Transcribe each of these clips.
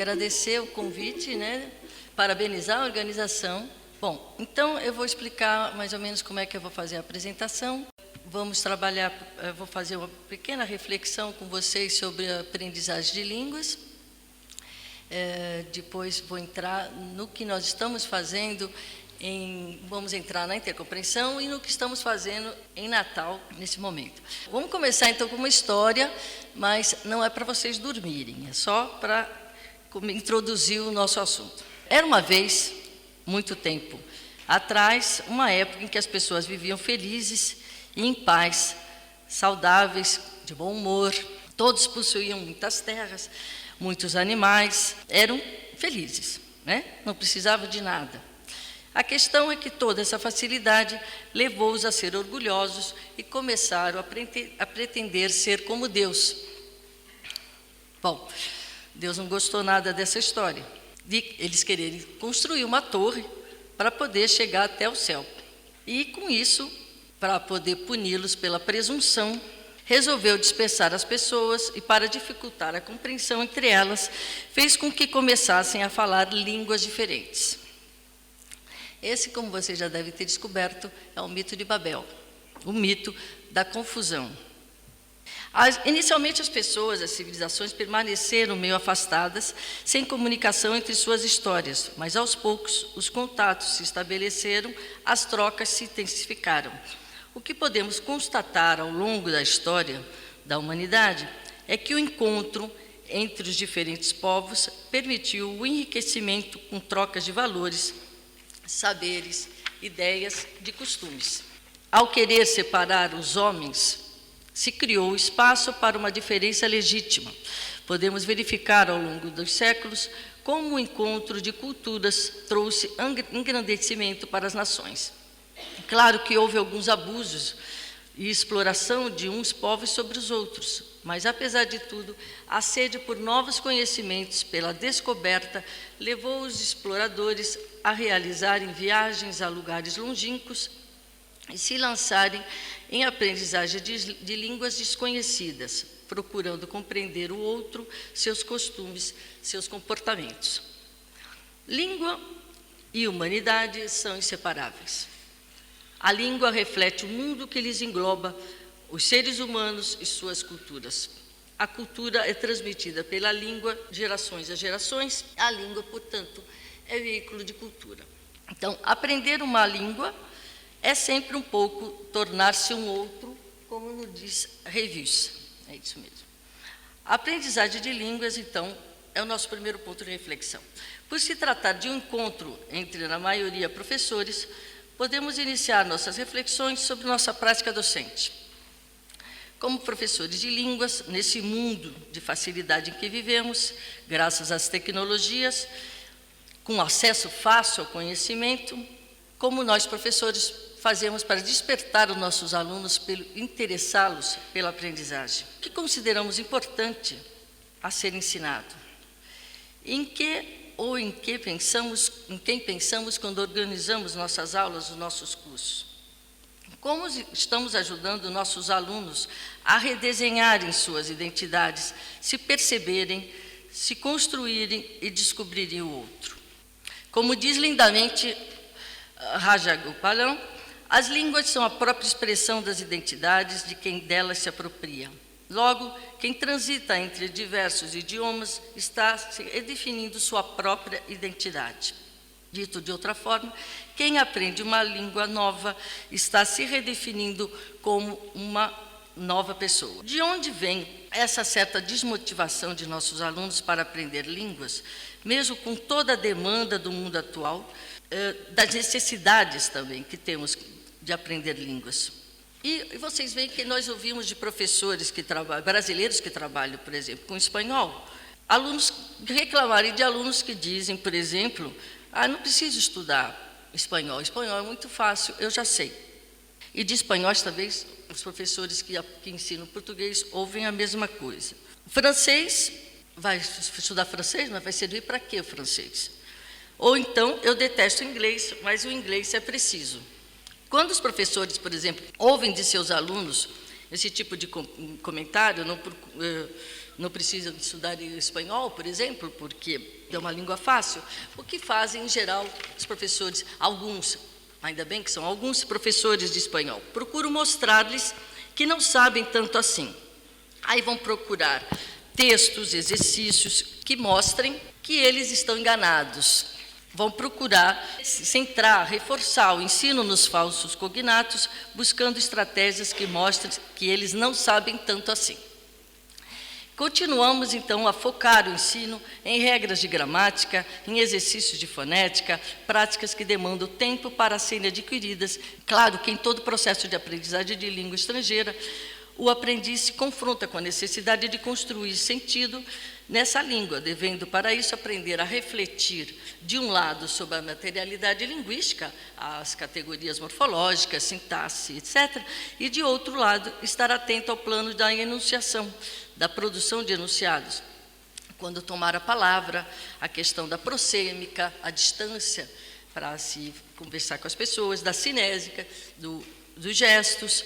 agradecer o convite, né? Parabenizar a organização. Bom, então eu vou explicar mais ou menos como é que eu vou fazer a apresentação. Vamos trabalhar, vou fazer uma pequena reflexão com vocês sobre a aprendizagem de línguas. Depois vou entrar no que nós estamos fazendo, vamos entrar na intercompreensão e no que estamos fazendo em Natal, nesse momento. Vamos começar então com uma história, mas não é para vocês dormirem, é só para introduzir o nosso assunto. Era uma vez, muito tempo atrás, uma época em que as pessoas viviam felizes e em paz, saudáveis, de bom humor, todos possuíam muitas terras, muitos animais, eram felizes, né? Não precisavam de nada. A questão é que toda essa facilidade levou-os a ser orgulhosos e começaram a pretender ser como Deus. Bom, Deus não gostou nada dessa história, de eles quererem construir uma torre para poder chegar até o céu. E com isso, para poder puni-los pela presunção, resolveu dispersar as pessoas e, para dificultar a compreensão entre elas, fez com que começassem a falar línguas diferentes. Esse, como você já deve ter descoberto, é o mito de Babel, o mito da confusão. Inicialmente, as pessoas, as civilizações permaneceram meio afastadas, sem comunicação entre suas histórias, mas aos poucos os contatos se estabeleceram, as trocas se intensificaram. O que podemos constatar ao longo da história da humanidade é que o encontro entre os diferentes povos permitiu o enriquecimento com trocas de valores, saberes, ideias, de costumes. Ao querer separar os homens, se criou espaço para uma diferença legítima. Podemos verificar ao longo dos séculos como o encontro de culturas trouxe engrandecimento para as nações. Claro que houve alguns abusos e exploração de uns povos sobre os outros, mas, apesar de tudo, a sede por novos conhecimentos, pela descoberta, levou os exploradores a realizarem viagens a lugares longínquos e se lançarem em aprendizagem de línguas desconhecidas, procurando compreender o outro, seus costumes, seus comportamentos. Língua e humanidade são inseparáveis. A língua reflete o mundo que lhes engloba, os seres humanos e suas culturas. A cultura é transmitida pela língua, gerações a gerações. A língua, portanto, é veículo de cultura. Então, aprender uma língua é sempre um pouco tornar-se um outro, como nos diz Reviews. É isso mesmo. A aprendizagem de línguas, então, é o nosso primeiro ponto de reflexão. Por se tratar de um encontro entre, na maioria, professores, podemos iniciar nossas reflexões sobre nossa prática docente. Como professores de línguas, nesse mundo de facilidade em que vivemos, graças às tecnologias, com acesso fácil ao conhecimento, como nós, professores, fazemos para despertar os nossos alunos, interessá-los pela aprendizagem? O que consideramos importante a ser ensinado? Em quem pensamos quando organizamos nossas aulas, os nossos cursos? Como estamos ajudando nossos alunos a redesenharem suas identidades, se perceberem, se construírem e descobrirem o outro? Como diz lindamente Rajagopalan, as línguas são a própria expressão das identidades de quem delas se apropria. Logo, quem transita entre diversos idiomas está redefinindo sua própria identidade. Dito de outra forma, quem aprende uma língua nova está se redefinindo como uma nova pessoa. De onde vem essa certa desmotivação de nossos alunos para aprender línguas, mesmo com toda a demanda do mundo atual, das necessidades também que temos de aprender línguas? E vocês veem que nós ouvimos de professores brasileiros que trabalham, por exemplo, com espanhol, alunos reclamarem de alunos que dizem, por exemplo, não preciso estudar espanhol é muito fácil, eu já sei. E de espanhóis, talvez, os professores que ensinam português ouvem a mesma coisa. Francês, vai estudar francês, mas vai servir para quê o francês? Ou então, eu detesto inglês, mas o inglês é preciso. Quando os professores, por exemplo, ouvem de seus alunos esse tipo de comentário, não precisam estudar espanhol, por exemplo, porque é uma língua fácil. O que fazem, em geral, os professores, alguns, ainda bem que são alguns professores de espanhol, procuram mostrar-lhes que não sabem tanto assim. Aí vão procurar textos, exercícios que mostrem que eles estão enganados. Vão procurar centrar, reforçar o ensino nos falsos cognatos, buscando estratégias que mostrem que eles não sabem tanto assim. Continuamos, então, a focar o ensino em regras de gramática, em exercícios de fonética, práticas que demandam tempo para serem adquiridas. Claro que em todo processo de aprendizagem de língua estrangeira, o aprendiz se confronta com a necessidade de construir sentido nessa língua, devendo, para isso, aprender a refletir, de um lado, sobre a materialidade linguística, as categorias morfológicas, sintaxe, etc., e, de outro lado, estar atento ao plano da enunciação, da produção de enunciados. Quando tomar a palavra, a questão da prosêmica, a distância para se conversar com as pessoas, da cinésica, dos gestos.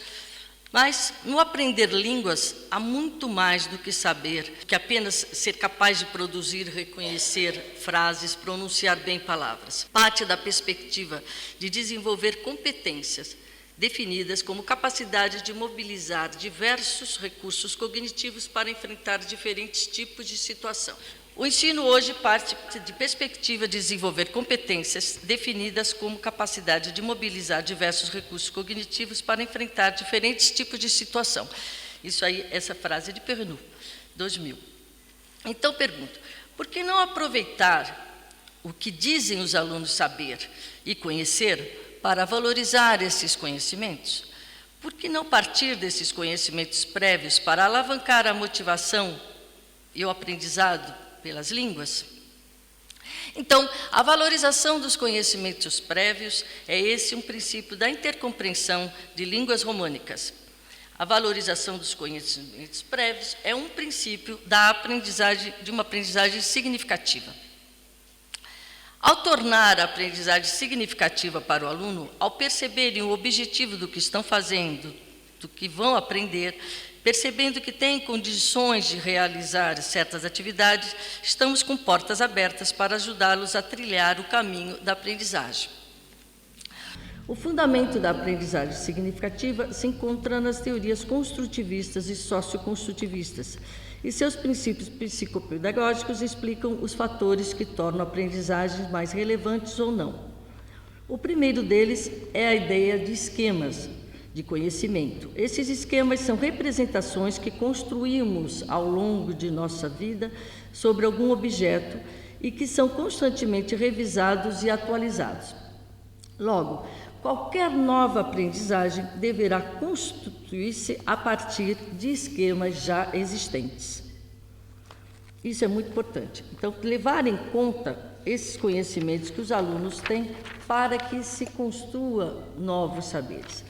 Mas, no aprender línguas, há muito mais do que saber, que apenas ser capaz de produzir, reconhecer frases, pronunciar bem palavras. Parte da perspectiva de desenvolver competências definidas como capacidade de mobilizar diversos recursos cognitivos para enfrentar diferentes tipos de situação. O ensino hoje parte de perspectiva de desenvolver competências definidas como capacidade de mobilizar diversos recursos cognitivos para enfrentar diferentes tipos de situação. Isso aí, essa frase é de Pernu, 2000. Então, pergunto, por que não aproveitar o que dizem os alunos saber e conhecer para valorizar esses conhecimentos? Por que não partir desses conhecimentos prévios para alavancar a motivação e o aprendizado pelas línguas? Então, a valorização dos conhecimentos prévios é esse um princípio da intercompreensão de línguas românicas. A valorização dos conhecimentos prévios é um princípio da aprendizagem, de uma aprendizagem significativa. Ao tornar a aprendizagem significativa para o aluno, ao perceberem o objetivo do que estão fazendo, do que vão aprender, percebendo que têm condições de realizar certas atividades, estamos com portas abertas para ajudá-los a trilhar o caminho da aprendizagem. O fundamento da aprendizagem significativa se encontra nas teorias construtivistas e socioconstrutivistas, e seus princípios psicopedagógicos explicam os fatores que tornam a aprendizagem mais relevantes ou não. O primeiro deles é a ideia de esquemas de conhecimento. Esses esquemas são representações que construímos ao longo de nossa vida sobre algum objeto e que são constantemente revisados e atualizados. Logo, qualquer nova aprendizagem deverá constituir-se a partir de esquemas já existentes. Isso é muito importante. Então, levar em conta esses conhecimentos que os alunos têm para que se construa novos saberes.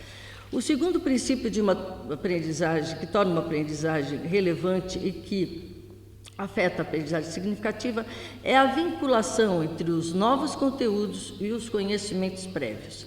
O segundo princípio de uma aprendizagem, que torna uma aprendizagem relevante e que afeta a aprendizagem significativa, é a vinculação entre os novos conteúdos e os conhecimentos prévios.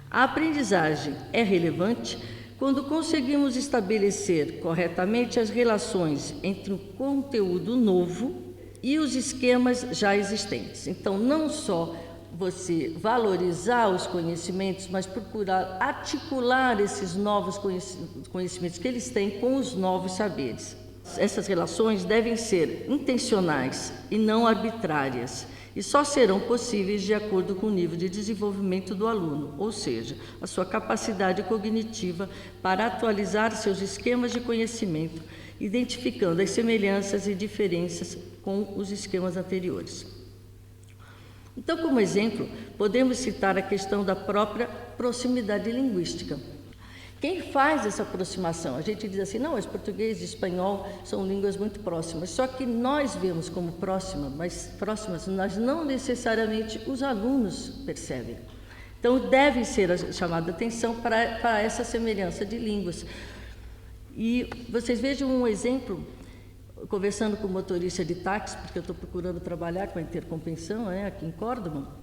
A aprendizagem é relevante quando conseguimos estabelecer corretamente as relações entre o conteúdo novo e os esquemas já existentes. Então, não só você valorizar os conhecimentos, mas procurar articular esses novos conhecimentos que eles têm com os novos saberes. Essas relações devem ser intencionais e não arbitrárias, e só serão possíveis de acordo com o nível de desenvolvimento do aluno, ou seja, a sua capacidade cognitiva para atualizar seus esquemas de conhecimento, identificando as semelhanças e diferenças com os esquemas anteriores. Então, como exemplo, podemos citar a questão da própria proximidade linguística. Quem faz essa aproximação? A gente diz assim, não, mas português e espanhol são línguas muito próximas, só que nós vemos como próximas, mas não necessariamente os alunos percebem. Então, deve ser chamada atenção para essa semelhança de línguas. E vocês vejam um exemplo, conversando com o motorista de táxi, porque eu estou procurando trabalhar com a intercompreensão, aqui em Córdoba,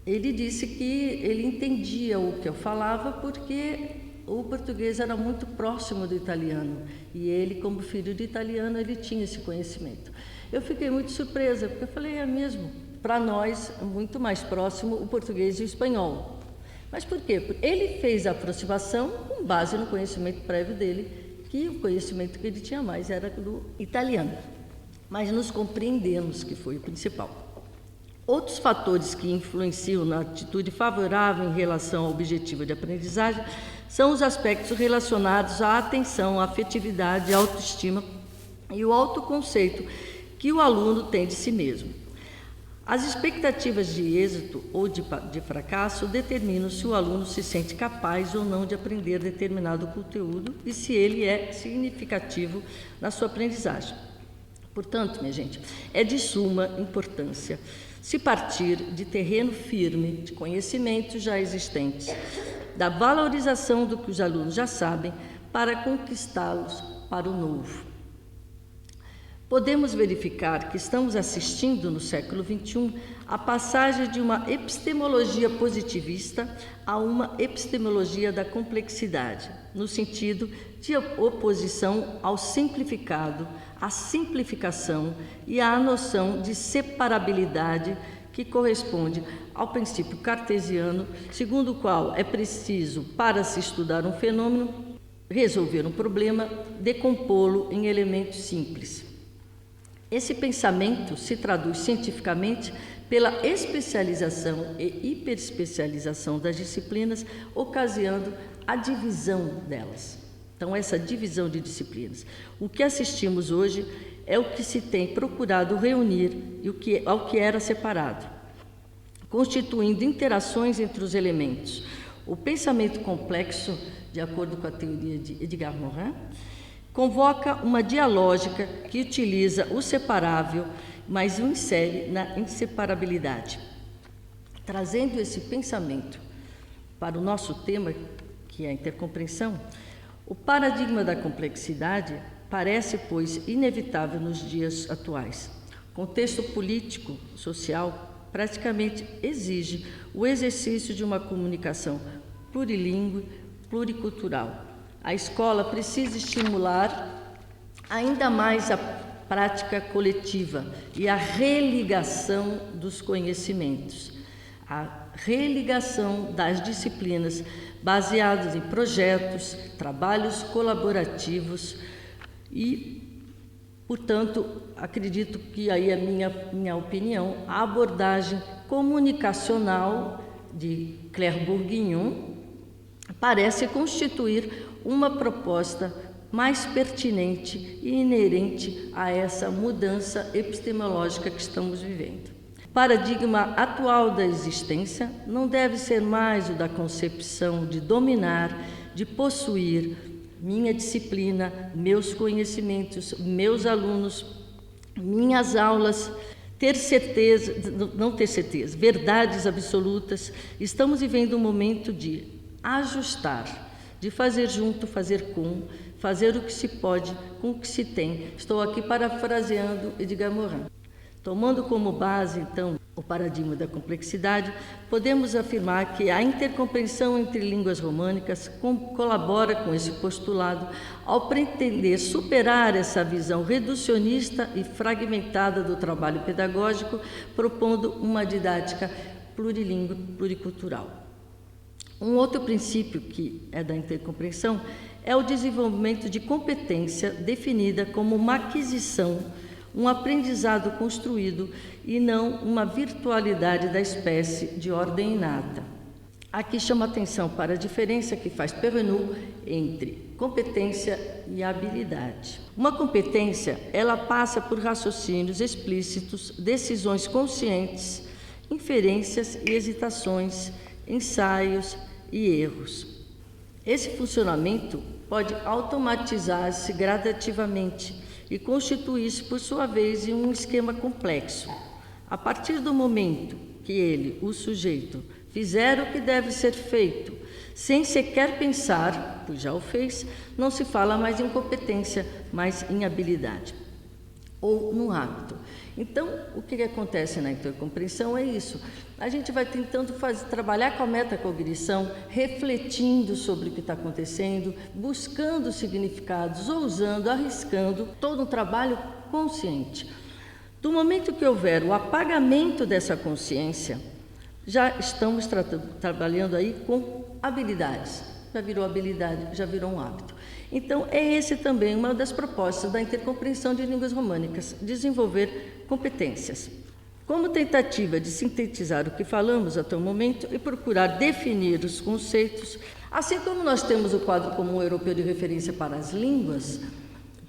ele disse que ele entendia o que eu falava porque o português era muito próximo do italiano, e ele, como filho de italiano, ele tinha esse conhecimento. Eu fiquei muito surpresa, porque eu falei, é mesmo, para nós, é muito mais próximo o português e o espanhol. Mas por quê? Porque ele fez a aproximação com base no conhecimento prévio dele, que o conhecimento que ele tinha mais era do italiano. Mas nos compreendemos, que foi o principal. Outros fatores que influenciam na atitude favorável em relação ao objetivo de aprendizagem são os aspectos relacionados à atenção, à afetividade, à autoestima e o autoconceito que o aluno tem de si mesmo. As expectativas de êxito ou de fracasso determinam se o aluno se sente capaz ou não de aprender determinado conteúdo e se ele é significativo na sua aprendizagem. Portanto, minha gente, é de suma importância se partir de terreno firme, de conhecimentos já existentes, da valorização do que os alunos já sabem, para conquistá-los para o novo. Podemos verificar que estamos assistindo no século XXI a passagem de uma epistemologia positivista a uma epistemologia da complexidade, no sentido de oposição ao simplificado, à simplificação e à noção de separabilidade que corresponde ao princípio cartesiano, segundo o qual é preciso, para se estudar um fenômeno, resolver um problema, decompô-lo em elementos simples. Esse pensamento se traduz cientificamente pela especialização e hiperespecialização das disciplinas, ocasionando a divisão delas. Então, essa divisão de disciplinas. O que assistimos hoje é o que se tem procurado reunir e ao que era separado, constituindo interações entre os elementos. O pensamento complexo, de acordo com a teoria de Edgar Morin, convoca uma dialógica que utiliza o separável, mas o insere na inseparabilidade. Trazendo esse pensamento para o nosso tema, que é a intercompreensão, o paradigma da complexidade parece, pois, inevitável nos dias atuais. O contexto político, social, praticamente exige o exercício de uma comunicação plurilingüe, pluricultural. A escola precisa estimular ainda mais a prática coletiva e a religação dos conhecimentos, a religação das disciplinas baseadas em projetos, trabalhos colaborativos e, portanto, acredito que aí é minha opinião, a abordagem comunicacional de Claire Bourguignon parece constituir uma proposta mais pertinente e inerente a essa mudança epistemológica que estamos vivendo. O paradigma atual da existência não deve ser mais o da concepção de dominar, de possuir minha disciplina, meus conhecimentos, meus alunos, minhas aulas, ter certeza, não ter certeza, verdades absolutas. Estamos vivendo um momento de ajustar, de fazer junto, fazer com, fazer o que se pode com o que se tem. Estou aqui parafraseando Edgar Morin. Tomando como base, então, o paradigma da complexidade, podemos afirmar que a intercompreensão entre línguas românicas colabora com esse postulado ao pretender superar essa visão reducionista e fragmentada do trabalho pedagógico, propondo uma didática plurilingüe, pluricultural. Um outro princípio que é da intercompreensão é o desenvolvimento de competência definida como uma aquisição, um aprendizado construído e não uma virtualidade da espécie de ordem inata. Aqui chama atenção para a diferença que faz Perrineau entre competência e habilidade. Uma competência, ela passa por raciocínios explícitos, decisões conscientes, inferências e hesitações, ensaios e erros. Esse funcionamento pode automatizar-se gradativamente e constituir-se, por sua vez, em um esquema complexo. A partir do momento que ele, o sujeito, fizer o que deve ser feito, sem sequer pensar, pois já o fez, não se fala mais em competência, mas em habilidade. ou no hábito. Então, o que acontece na intercompreensão é isso. A gente vai tentando trabalhar com a metacognição, refletindo sobre o que está acontecendo, buscando significados, ousando, arriscando, todo um trabalho consciente. Do momento que houver o apagamento dessa consciência, já estamos trabalhando aí com habilidades. Já virou habilidade, já virou um hábito. Então, é esse também uma das propostas da intercompreensão de línguas românicas, desenvolver competências. Como tentativa de sintetizar o que falamos até o momento e procurar definir os conceitos, assim como nós temos o quadro comum europeu de referência para as línguas,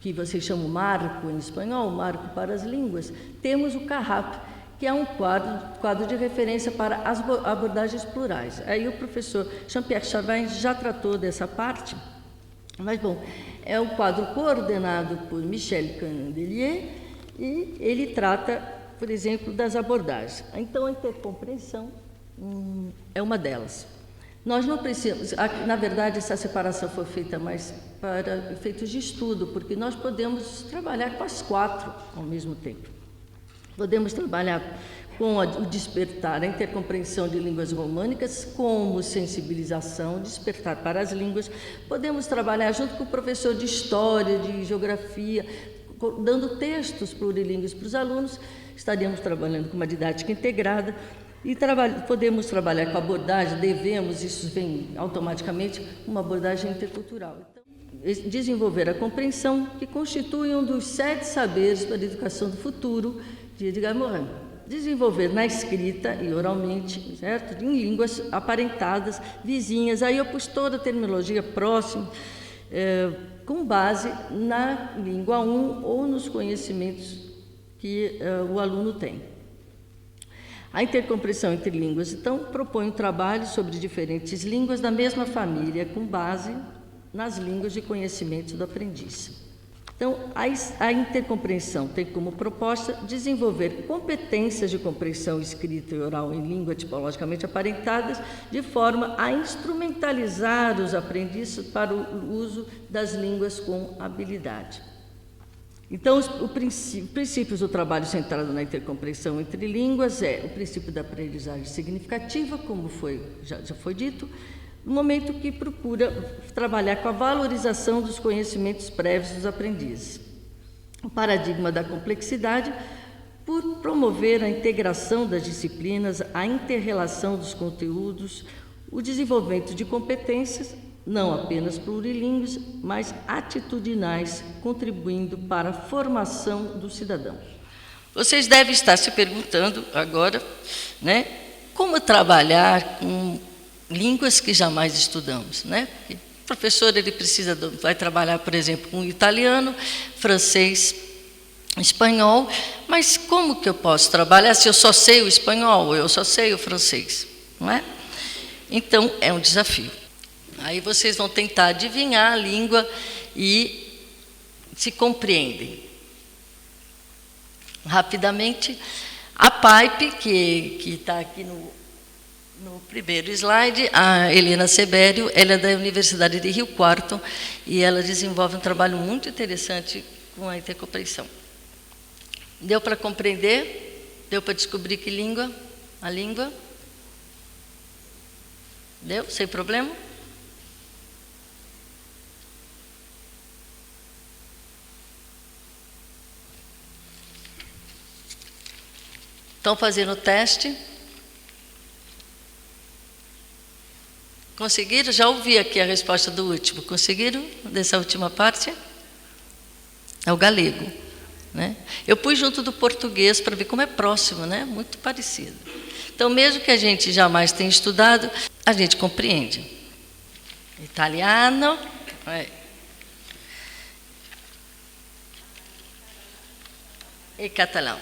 que vocês chamam marco em espanhol, marco para as línguas, temos o CARRAP, que é um quadro de referência para as abordagens plurais. Aí o professor Jean-Pierre Chavin já tratou dessa parte, mas, bom, é um quadro coordenado por Michel Candelier e ele trata, por exemplo, das abordagens. Então, a intercompreensão é uma delas. Nós não precisamos, na verdade, essa separação foi feita mais para efeitos de estudo, porque nós podemos trabalhar com as quatro ao mesmo tempo. Podemos trabalhar com o despertar, a intercompreensão de línguas românicas, como sensibilização, despertar para as línguas. Podemos trabalhar junto com o professor de história, de geografia, dando textos plurilíngues para os alunos. Estaríamos trabalhando com uma didática integrada e podemos trabalhar com abordagem, isso vem automaticamente, uma abordagem intercultural. Então, desenvolver a compreensão, que constitui um dos 7 saberes para a educação do futuro, de Edgar Morin. Desenvolver na escrita e oralmente, certo? Em línguas aparentadas, vizinhas. Aí eu pus toda a terminologia próxima, com base na língua 1 ou nos conhecimentos que o aluno tem. A intercompreensão entre línguas, então, propõe um trabalho sobre diferentes línguas da mesma família, com base nas línguas de conhecimento do aprendiz. Então, a intercompreensão tem como proposta desenvolver competências de compreensão escrita e oral em língua tipologicamente aparentadas, de forma a instrumentalizar os aprendizes para o uso das línguas com habilidade. Então, os princípios do trabalho centrado na intercompreensão entre línguas é o princípio da aprendizagem significativa, como já foi dito, no momento que procura trabalhar com a valorização dos conhecimentos prévios dos aprendizes. O paradigma da complexidade, por promover a integração das disciplinas, a inter-relação dos conteúdos, o desenvolvimento de competências, não apenas plurilíngues, mas atitudinais, contribuindo para a formação do cidadão. Vocês devem estar se perguntando agora, né, como trabalhar com línguas que jamais estudamos, né? Porque o professor vai trabalhar, por exemplo, com italiano, francês, espanhol, mas como que eu posso trabalhar se eu só sei o espanhol ou eu só sei o francês, não é? Então, é um desafio. Aí vocês vão tentar adivinhar a língua e se compreendem. Rapidamente, a Pipe, que está aqui no primeiro slide, a Helena Sebério, ela é da Universidade de Rio Quarto e ela desenvolve um trabalho muito interessante com a intercompreensão. Deu para compreender? Deu para descobrir que língua? A língua? Deu? Sem problema? Estão fazendo o teste? Conseguiram? Já ouvi aqui a resposta do último. Conseguiram? Dessa última parte? É o galego, né? Eu pus junto do português para ver como é próximo, né? Muito parecido. Então, mesmo que a gente jamais tenha estudado, a gente compreende. Italiano. E catalão.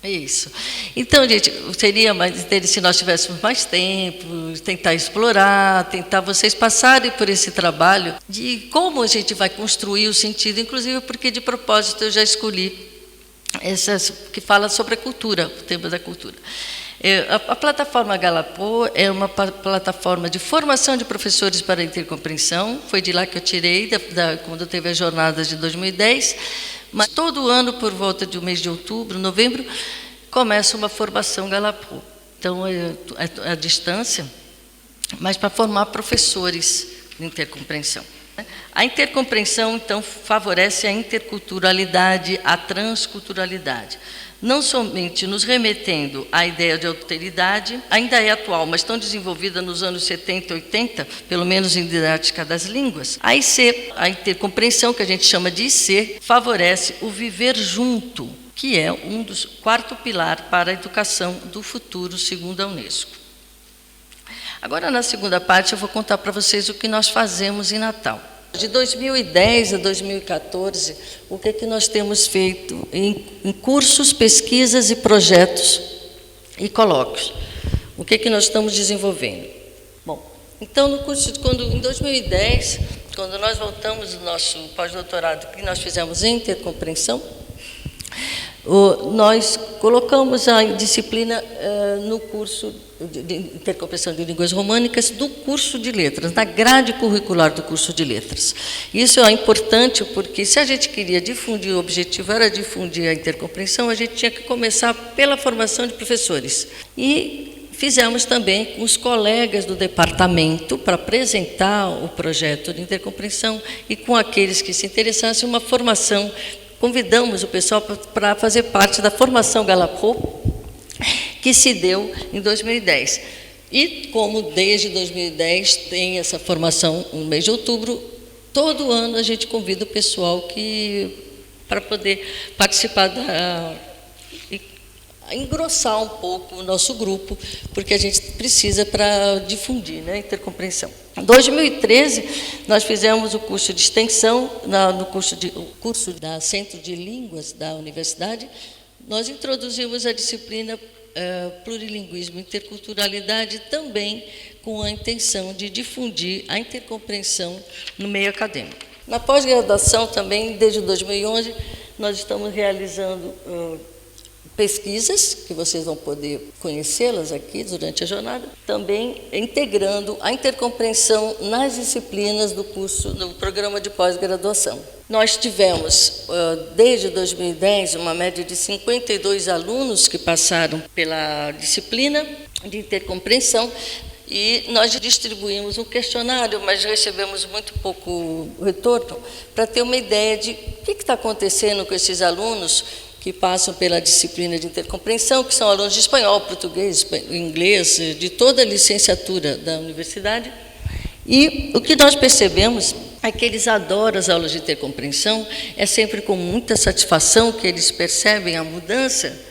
Isso. Então, gente, seria mais interessante se nós tivéssemos mais tempo, tentar explorar, tentar vocês passarem por esse trabalho de como a gente vai construir o sentido, inclusive porque, de propósito, eu já escolhi essas que fala sobre a cultura, o tema da cultura. A plataforma Galapô é uma plataforma de formação de professores para a intercompreensão, foi de lá que eu tirei, quando teve as jornadas de 2010, Mas todo ano, por volta do mês de outubro, novembro, começa uma formação Galapô. Então, é a distância, mas para formar professores de intercompreensão. A intercompreensão, então, favorece a interculturalidade, a transculturalidade. Não somente nos remetendo à ideia de alteridade, ainda é atual, mas tão desenvolvida nos anos 70 e 80, pelo menos em didática das línguas. A IC, a intercompreensão, que a gente chama de IC, favorece o viver junto, que é quarto pilar para a educação do futuro, segundo a Unesco. Agora, na segunda parte, eu vou contar para vocês o que nós fazemos em Natal. De 2010 a 2014, o que é que nós temos feito em cursos, pesquisas e projetos e colóquios? O que é que nós estamos desenvolvendo? Bom, então, em 2010, quando nós voltamos do nosso pós-doutorado, que nós fizemos em intercompreensão, nós colocamos a disciplina no curso de intercompreensão de línguas românicas do curso de letras, na grade curricular do curso de letras. Isso é importante porque, se a gente queria difundir, o objetivo era difundir a intercompreensão, a gente tinha que começar pela formação de professores. E fizemos também com os colegas do departamento para apresentar o projeto de intercompreensão e com aqueles que se interessassem uma formação. Convidamos o pessoal para fazer parte da formação Galapô, que se deu em 2010. E como desde 2010 tem essa formação no mês de outubro, todo ano a gente convida o pessoal para poder participar engrossar um pouco o nosso grupo, porque a gente precisa para difundir, né, intercompreensão. Em 2013, nós fizemos o curso de extensão, o curso da Centro de Línguas da Universidade. Nós introduzimos a disciplina Plurilinguismo e Interculturalidade, também com a intenção de difundir a intercompreensão no meio acadêmico. Na pós-graduação também, desde 2011, nós estamos realizando pesquisas, que vocês vão poder conhecê-las aqui durante a jornada, também integrando a intercompreensão nas disciplinas do curso, no programa de pós-graduação. Nós tivemos, desde 2010, uma média de 52 alunos que passaram pela disciplina de intercompreensão, e nós distribuímos um questionário, mas recebemos muito pouco retorno, para ter uma ideia de o que está acontecendo com esses alunos que passam pela disciplina de intercompreensão, que são alunos de espanhol, português, inglês, de toda a licenciatura da universidade. E o que nós percebemos é que eles adoram as aulas de intercompreensão, é sempre com muita satisfação que eles percebem a mudança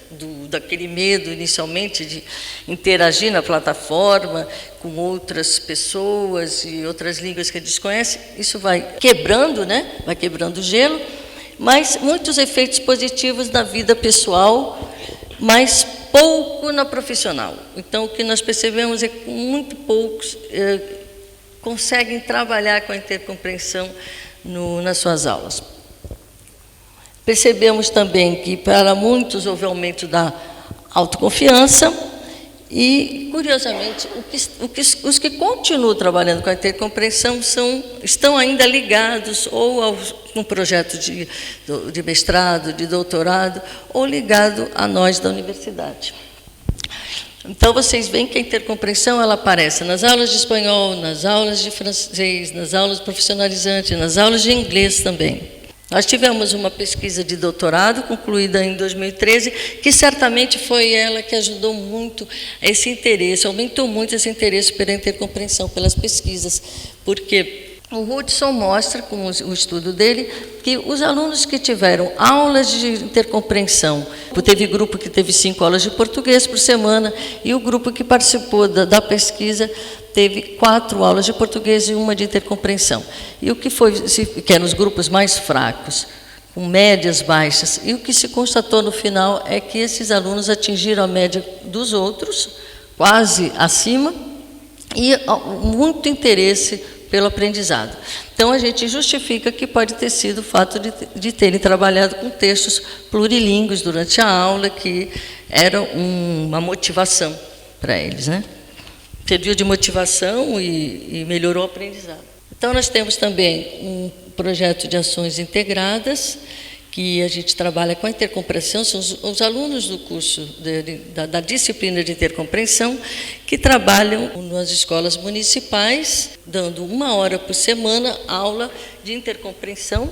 daquele medo inicialmente de interagir na plataforma com outras pessoas e outras línguas que eles conhecem. Isso vai quebrando, né? Vai quebrando o gelo, mas muitos efeitos positivos na vida pessoal, mas pouco na profissional. Então, o que nós percebemos é que muito poucos conseguem trabalhar com a intercompreensão nas suas aulas. Percebemos também que, para muitos, houve aumento da autoconfiança e, curiosamente, os que continuam trabalhando com a intercompreensão estão ainda ligados ou a um projeto de mestrado, de doutorado, ou ligado a nós da universidade. Então, vocês veem que a intercompreensão ela aparece nas aulas de espanhol, nas aulas de francês, nas aulas profissionalizantes, nas aulas de inglês também. Nós tivemos uma pesquisa de doutorado concluída em 2013, que certamente foi ela que ajudou muito esse interesse, aumentou muito esse interesse pela intercompreensão, pelas pesquisas, porque o Hudson mostra, com o estudo dele, que os alunos que tiveram aulas de intercompreensão, teve grupo que teve 5 aulas de português por semana, e o grupo que participou da pesquisa teve 4 aulas de português e 1 de intercompreensão. E o que eram os grupos mais fracos, com médias baixas, e o que se constatou no final é que esses alunos atingiram a média dos outros, quase acima, e muito interesse pelo aprendizado. Então, a gente justifica que pode ter sido o fato de terem trabalhado com textos plurilíngues durante a aula, que era uma motivação para eles, né? Serviu de motivação e melhorou o aprendizado. Então, nós temos também um projeto de ações integradas, que a gente trabalha com a intercompreensão, são os alunos do curso da disciplina de intercompreensão que trabalham nas escolas municipais, dando 1 hora por semana aula de intercompreensão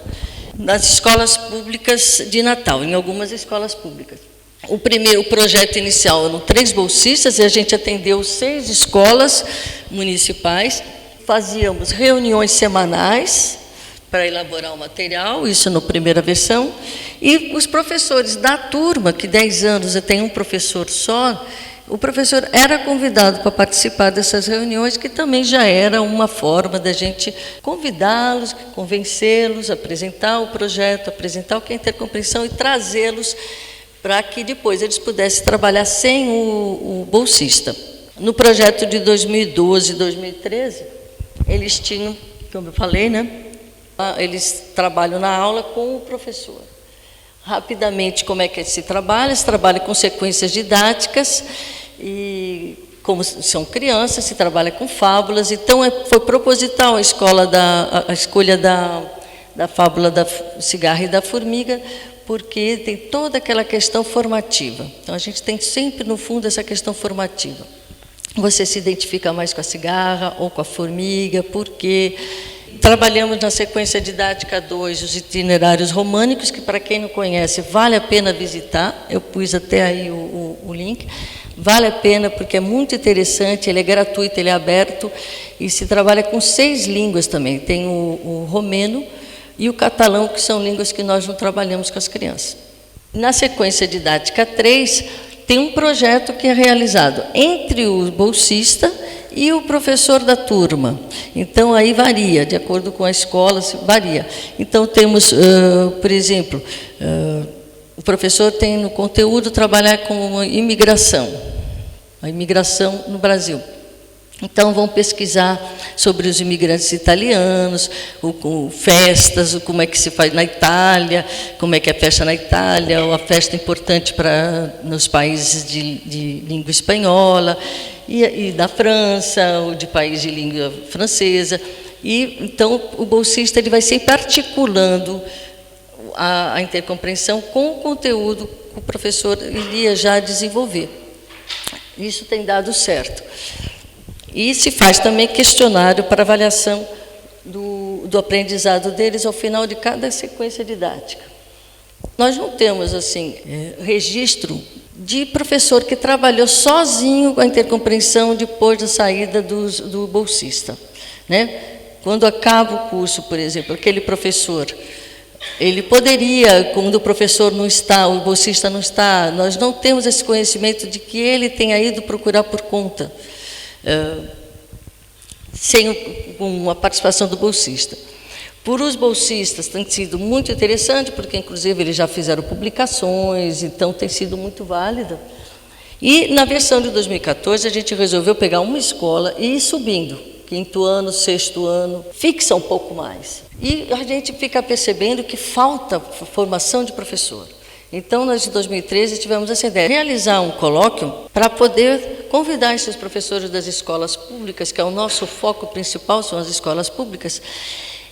nas escolas públicas de Natal, em algumas escolas públicas. O projeto inicial eram 3 bolsistas e a gente atendeu 6 escolas municipais, fazíamos reuniões semanais para elaborar o material, isso na primeira versão, e os professores da turma, que 10 anos tem um professor só, o professor era convidado para participar dessas reuniões, que também já era uma forma da gente convidá-los, convencê-los, apresentar o projeto, apresentar o que é intercompreensão e trazê-los para que depois eles pudessem trabalhar sem o bolsista. No projeto de 2012 e 2013, eles tinham, como eu falei, né? Eles trabalham na aula com o professor. Rapidamente, como é que se trabalha? Se trabalha com sequências didáticas e, como são crianças, se trabalha com fábulas. Então, foi proposital a escolha da fábula da cigarra e da formiga, porque tem toda aquela questão formativa. Então, a gente tem sempre, no fundo, essa questão formativa. Você se identifica mais com a cigarra ou com a formiga, porque trabalhamos na sequência didática 2 os itinerários românicos, que, para quem não conhece, vale a pena visitar. Eu pus até aí o link. Vale a pena porque é muito interessante, ele é gratuito, ele é aberto, e se trabalha com 6 línguas também. Tem o romeno e o catalão, que são línguas que nós não trabalhamos com as crianças. Na sequência didática 3, tem um projeto que é realizado entre o bolsista e o professor da turma. Então, aí varia, de acordo com a escola, varia. Então, temos, por exemplo, o professor tem no conteúdo trabalhar com imigração, a imigração no Brasil. Então, vão pesquisar sobre os imigrantes italianos, festas, como é que se faz na Itália, como é que é a festa na Itália, ou a festa importante nos países de língua espanhola, e da França, ou de país de língua francesa. E, então, o bolsista ele vai sempre articulando a intercompreensão com o conteúdo que o professor iria já desenvolver. Isso tem dado certo. E se faz também questionário para avaliação do aprendizado deles ao final de cada sequência didática. Nós não temos, assim, registro de professor que trabalhou sozinho com a intercompreensão depois da saída do bolsista, né? Quando acaba o curso, por exemplo, aquele professor, ele poderia, quando o professor não está, o bolsista não está, nós não temos esse conhecimento de que ele tenha ido procurar por conta, com a participação do bolsista. Por os bolsistas tem sido muito interessante, porque inclusive eles já fizeram publicações, então tem sido muito válida. E na versão de 2014 a gente resolveu pegar uma escola e ir subindo, 5º ano, 6º ano, fixa um pouco mais. E a gente fica percebendo que falta formação de professor. Então, nós, em 2013, tivemos essa ideia de realizar um colóquio para poder convidar esses professores das escolas públicas, que é o nosso foco principal, são as escolas públicas,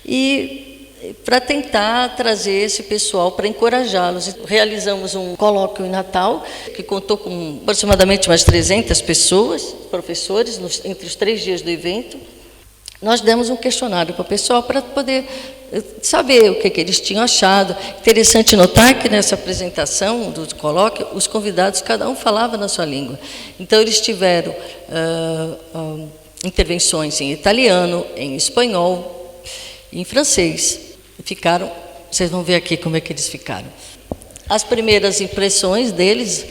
e para tentar trazer esse pessoal, para encorajá-los. Realizamos um colóquio em Natal, que contou com aproximadamente umas 300 pessoas, professores, entre os 3 dias do evento. Nós demos um questionário para o pessoal para poder saber o que eles tinham achado. Interessante notar que nessa apresentação do colóquio, os convidados, cada um falava na sua língua. Então, eles tiveram intervenções em italiano, em espanhol, em francês. Ficaram, vocês vão ver aqui como é que eles ficaram. As primeiras impressões deles,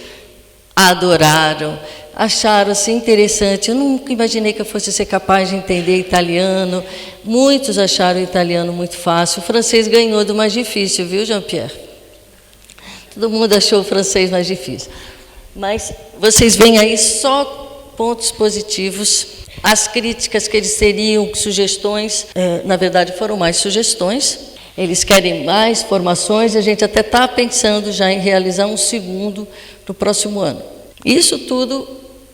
adoraram, acharam assim interessante. Eu nunca imaginei que eu fosse ser capaz de entender italiano. Muitos acharam o italiano muito fácil. O francês ganhou do mais difícil, viu, Jean-Pierre? Todo mundo achou o francês mais difícil. Mas vocês veem aí só pontos positivos. As críticas que eles teriam, sugestões, na verdade foram mais sugestões. Eles querem mais formações, a gente até está pensando já em realizar um segundo no próximo ano. Isso tudo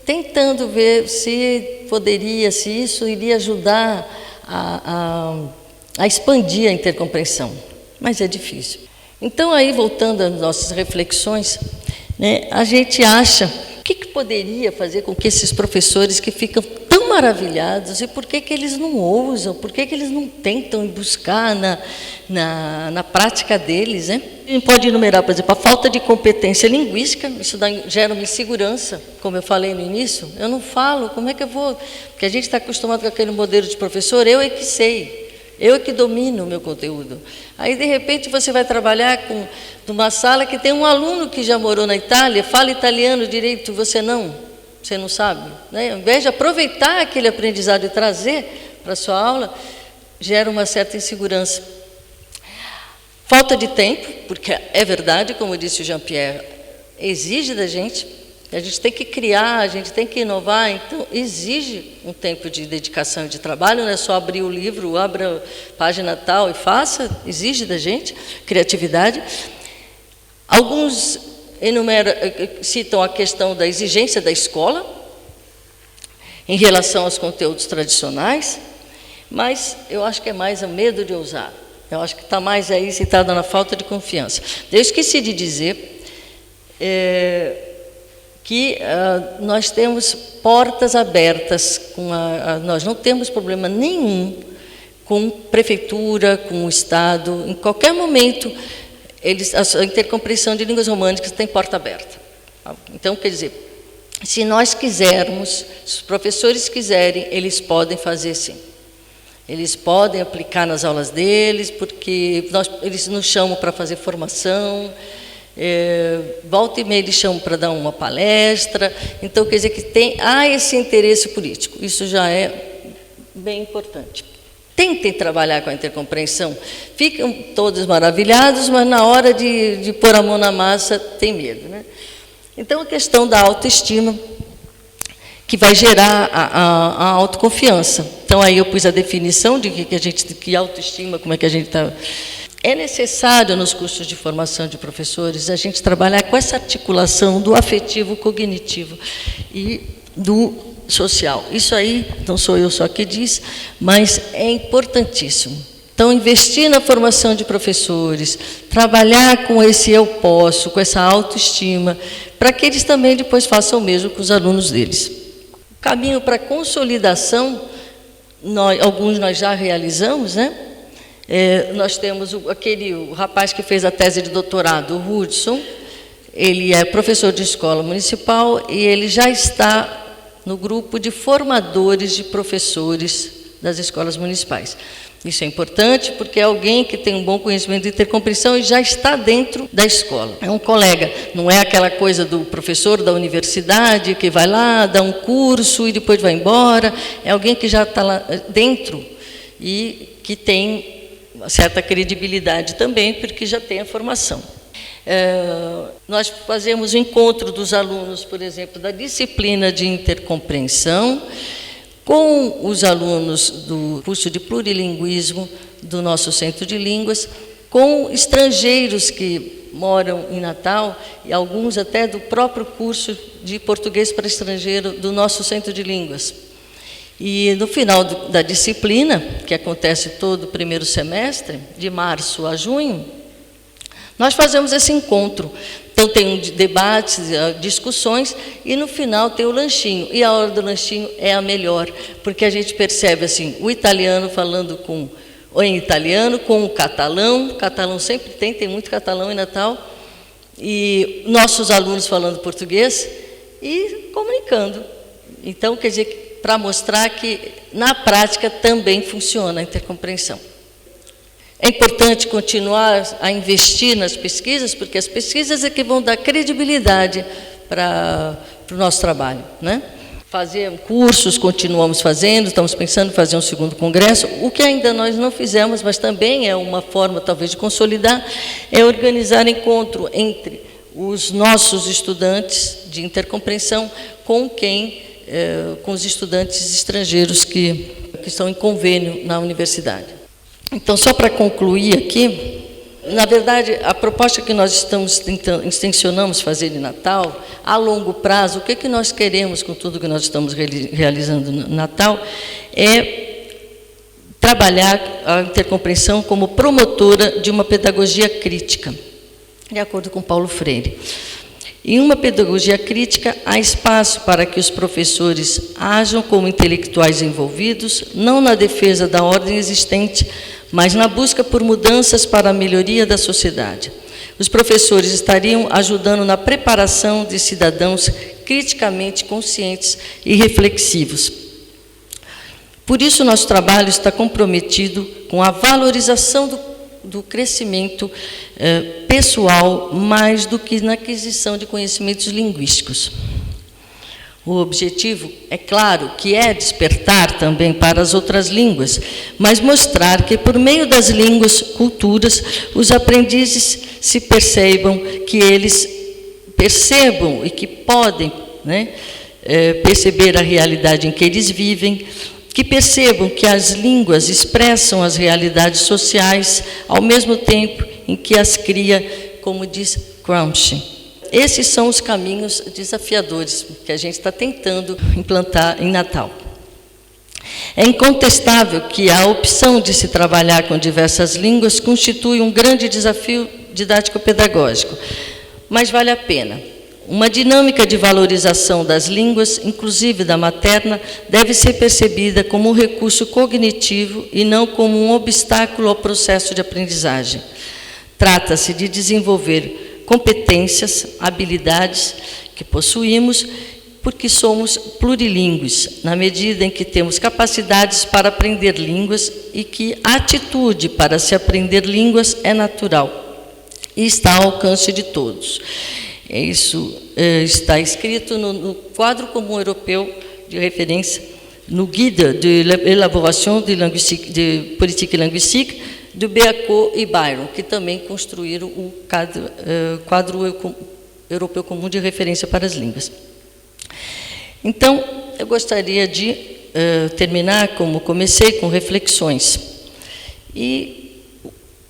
tentando ver se poderia, se isso iria ajudar a expandir a intercompreensão, mas é difícil. Então, aí, voltando às nossas reflexões, né, a gente acha, o que poderia fazer com que esses professores que ficam tão maravilhados, e por que eles não ousam, por que eles não tentam buscar na prática deles, né? A gente pode enumerar, por exemplo, a falta de competência linguística, isso gera uma insegurança, como eu falei no início, eu não falo, como é que eu vou? Porque a gente está acostumado com aquele modelo de professor, eu é que sei. Eu é que domino o meu conteúdo. Aí, de repente, você vai trabalhar numa sala que tem um aluno que já morou na Itália, fala italiano direito, você não sabe. Né? Ao invés de aproveitar aquele aprendizado e trazer para a sua aula, gera uma certa insegurança. Falta de tempo, porque é verdade, como disse o Jean-Pierre, exige da gente, a gente tem que criar, a gente tem que inovar, então exige um tempo de dedicação e de trabalho, não é só abrir o livro, abra a página tal e faça, exige da gente criatividade. Alguns citam a questão da exigência da escola em relação aos conteúdos tradicionais, mas eu acho que é mais o medo de ousar. Eu acho que está mais aí citado na falta de confiança. Eu esqueci de dizer que nós temos portas abertas, nós não temos problema nenhum com prefeitura, com o Estado, em qualquer momento, a intercompreensão de línguas românicas tem porta aberta. Então, quer dizer, se nós quisermos, se os professores quiserem, eles podem fazer sim. Eles podem aplicar nas aulas deles, porque eles nos chamam para fazer formação, volta e meia eles chamam para dar uma palestra, então quer dizer que há esse interesse político, isso já é bem importante. Tentem trabalhar com a intercompreensão, ficam todos maravilhados, mas na hora de pôr a mão na massa tem medo, né? Então a questão da autoestima, que vai gerar a autoconfiança. Então aí eu pus a definição de que autoestima, como é que a gente está. É necessário, nos cursos de formação de professores, a gente trabalhar com essa articulação do afetivo cognitivo e do social. Isso aí, não sou eu só que diz, mas é importantíssimo. Então, investir na formação de professores, trabalhar com esse eu posso, com essa autoestima, para que eles também depois façam o mesmo com os alunos deles. O caminho para a consolidação, alguns nós já realizamos, né? Nós temos o rapaz que fez a tese de doutorado, o Hudson, ele é professor de escola municipal e ele já está no grupo de formadores de professores das escolas municipais. Isso é importante porque é alguém que tem um bom conhecimento de intercompreensão e já está dentro da escola. É um colega, não é aquela coisa do professor da universidade que vai lá, dá um curso e depois vai embora. É alguém que já está lá dentro e que tem uma certa credibilidade também, porque já tem a formação. Nós fazemos o encontro dos alunos, por exemplo, da disciplina de intercompreensão, com os alunos do curso de plurilinguismo do nosso Centro de Línguas, com estrangeiros que moram em Natal, e alguns até do próprio curso de português para estrangeiro do nosso Centro de Línguas. E no final da disciplina, que acontece todo o primeiro semestre, de março a junho, nós fazemos esse encontro. Então tem debates, discussões, e no final tem o lanchinho. E a hora do lanchinho é a melhor, porque a gente percebe assim, o italiano falando em italiano, com o catalão sempre tem muito catalão em Natal, e nossos alunos falando português e comunicando. Então, quer dizer, para mostrar que na prática também funciona a intercompreensão. É importante continuar a investir nas pesquisas, porque as pesquisas é que vão dar credibilidade para o nosso trabalho, né? Fazer cursos, continuamos fazendo, estamos pensando em fazer um segundo congresso. O que ainda nós não fizemos, mas também é uma forma talvez de consolidar, é organizar encontro entre os nossos estudantes de intercompreensão com os estudantes estrangeiros que estão em convênio na universidade. Então, só para concluir aqui, na verdade, a proposta que nós intencionamos fazer em Natal, a longo prazo, o que nós queremos com tudo que nós estamos realizando no Natal, é trabalhar a intercompreensão como promotora de uma pedagogia crítica. de acordo com Paulo Freire. Em uma pedagogia crítica, há espaço para que os professores ajam como intelectuais envolvidos, não na defesa da ordem existente, mas na busca por mudanças para a melhoria da sociedade. Os professores estariam ajudando na preparação de cidadãos criticamente conscientes e reflexivos. Por isso, nosso trabalho está comprometido com a valorização do crescimento pessoal, mais do que na aquisição de conhecimentos linguísticos. O objetivo, é claro, que é despertar também para as outras línguas, mas mostrar que, por meio das línguas, culturas, os aprendizes se percebam, que eles percebam e que podem, né, perceber a realidade em que eles vivem, que percebam que as línguas expressam as realidades sociais, ao mesmo tempo em que as cria, como diz Gramsci. Esses são os caminhos desafiadores que a gente está tentando implantar em Natal. É incontestável que a opção de se trabalhar com diversas línguas constitui um grande desafio didático-pedagógico, mas vale a pena. Uma dinâmica de valorização das línguas, inclusive da materna, deve ser percebida como um recurso cognitivo e não como um obstáculo ao processo de aprendizagem. Trata-se de desenvolver competências, habilidades que possuímos, porque somos plurilíngues, na medida em que temos capacidades para aprender línguas e que a atitude para se aprender línguas é natural e está ao alcance de todos. Isso está escrito no Quadro Comum Europeu de Referência, no Guide de l'élaboration de politique linguistique, do Beacot e Byron, que também construíram o Quadro Europeu Comum de Referência para as Línguas. Então, eu gostaria de terminar, como comecei, com reflexões. E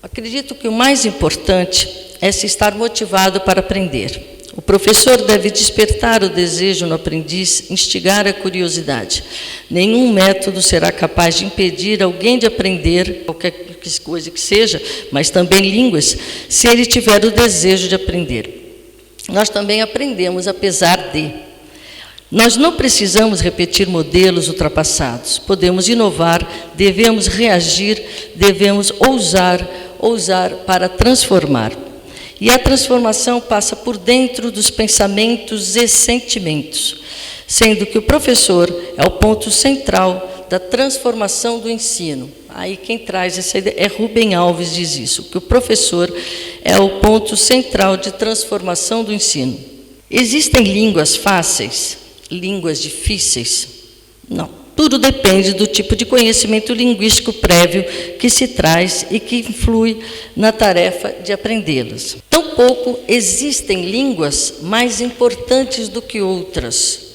acredito que o mais importante é se estar motivado para aprender. O professor deve despertar o desejo no aprendiz, instigar a curiosidade. Nenhum método será capaz de impedir alguém de aprender qualquer coisa que seja, mas também línguas, se ele tiver o desejo de aprender. Nós também aprendemos apesar de. Nós não precisamos repetir modelos ultrapassados. Podemos inovar, devemos reagir, devemos ousar para transformar. E a transformação passa por dentro dos pensamentos e sentimentos, sendo que o professor é o ponto central da transformação do ensino. Aí quem traz essa ideia é Rubem Alves, diz isso, que o professor é o ponto central de transformação do ensino. Existem línguas fáceis, línguas difíceis? Não. Tudo depende do tipo de conhecimento linguístico prévio que se traz e que influi na tarefa de aprendê-las. Tampouco existem línguas mais importantes do que outras.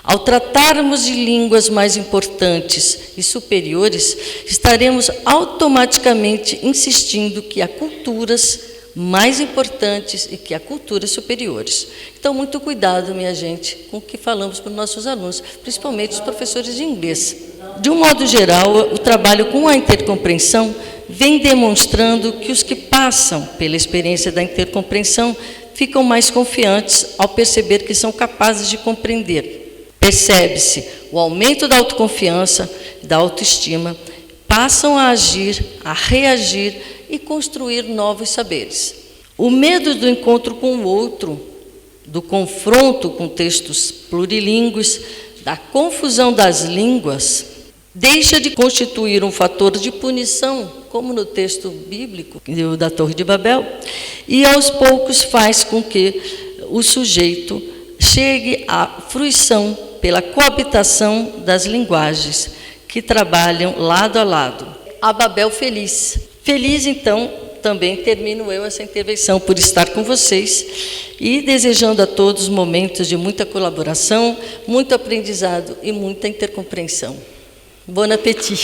Ao tratarmos de línguas mais importantes e superiores, estaremos automaticamente insistindo que há culturas mais importantes e que há culturas superiores. Então, muito cuidado, minha gente, com o que falamos para os nossos alunos, principalmente os professores de inglês. De um modo geral, o trabalho com a intercompreensão vem demonstrando que os que passam pela experiência da intercompreensão ficam mais confiantes ao perceber que são capazes de compreender. Percebe-se o aumento da autoconfiança, da autoestima, passam a agir, a reagir e construir novos saberes. O medo do encontro com o outro, do confronto com textos plurilíngues, da confusão das línguas, deixa de constituir um fator de punição, como no texto bíblico da Torre de Babel, e aos poucos faz com que o sujeito chegue à fruição pela coabitação das linguagens que trabalham lado a lado. A Babel feliz. Feliz, então, também termino eu essa intervenção por estar com vocês e desejando a todos momentos de muita colaboração, muito aprendizado e muita intercompreensão. Bon appétit!